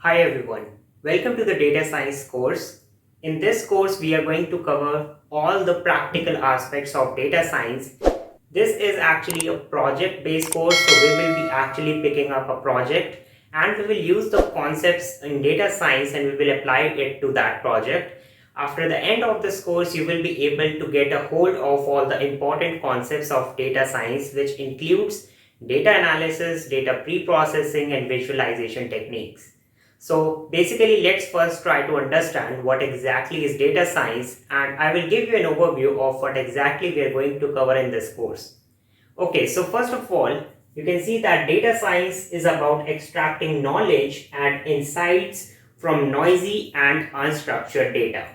Hi everyone, welcome to the data science course. In this course, we are going to cover all the practical aspects of data science. This is actually a project based course, so we will be actually picking up a project and we will use the concepts in data science and we will apply it to that project. After the end of this course, you will be able to get a hold of all the important concepts of data science, which includes data analysis, data pre-processing and visualization techniques. So basically, let's first try to understand what exactly is data science, and I will give you an overview of what exactly we are going to cover in this course. Okay, so first of all, you can see that data science is about extracting knowledge and insights from noisy and unstructured data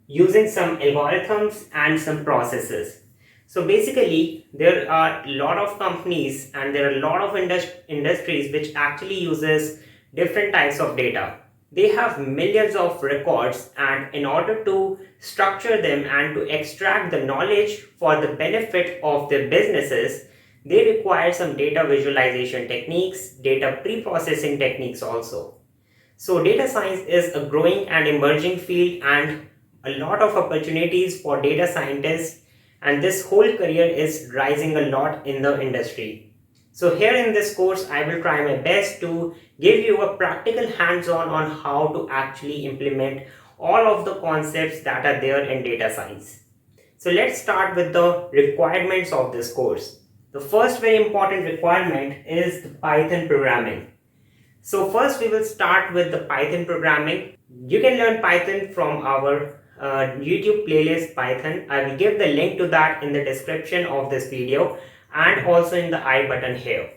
using some algorithms and some processes. So basically, there are a lot of companies and there are a lot of industries which actually uses different types of data. They have millions of records, and in order to structure them and to extract the knowledge for the benefit of their businesses, they require some data visualization techniques, data pre-processing techniques also. So data science is a growing and emerging field and a lot of opportunities for data scientists, and this whole career is rising a lot in the industry. So here in this course, I will try my best to give you a practical hands-on on how to actually implement all of the concepts that are there in data science. So let's start with the requirements of this course. The first very important requirement is the Python programming. So first we will start with the Python programming. You can learn Python from our YouTube playlist Python. I will give the link to that in the description of this video and also in the I button here.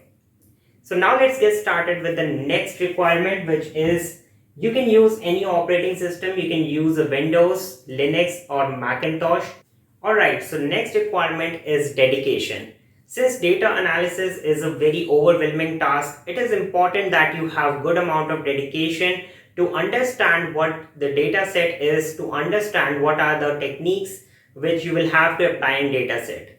So now let's get started with the next requirement, which is you can use any operating system. You can use a Windows, Linux or Macintosh. Alright, so next requirement is dedication. Since data analysis is a very overwhelming task, it is important that you have good amount of dedication to understand what the data set is, to understand what are the techniques which you will have to apply in data set.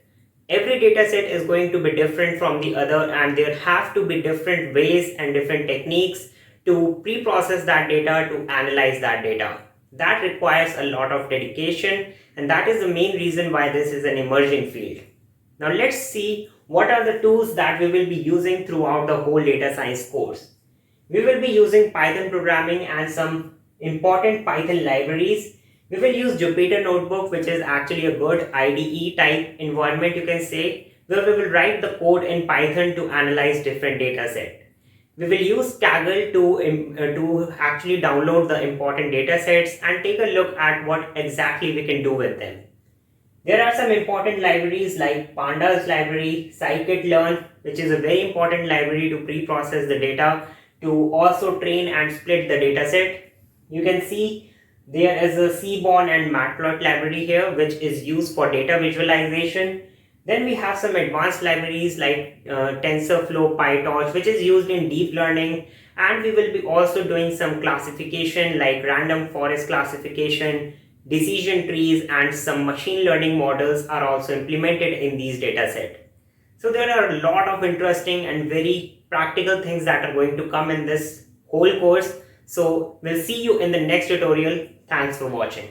Every data set is going to be different from the other, and there have to be different ways and different techniques to pre-process that data, to analyze that data. That requires a lot of dedication, and that is the main reason why this is an emerging field. Now let's see what are the tools that we will be using throughout the whole data science course. We will be using Python programming and some important Python libraries. We will use Jupyter Notebook, which is actually a good IDE type environment, you can say, where we will write the code in Python to analyze different data set. We will use Kaggle to actually download the important data sets and take a look at what exactly we can do with them. There are some important libraries like Pandas library, scikit-learn, which is a very important library to pre-process the data, to also train and split the dataset. You can see there is a Seaborn and Matplot library here, which is used for data visualization. Then we have some advanced libraries like TensorFlow, PyTorch, which is used in deep learning. And we will be also doing some classification like random forest classification, decision trees, and some machine learning models are also implemented in these datasets. So there are a lot of interesting and very practical things that are going to come in this whole course. So we'll see you in the next tutorial. Thanks for watching.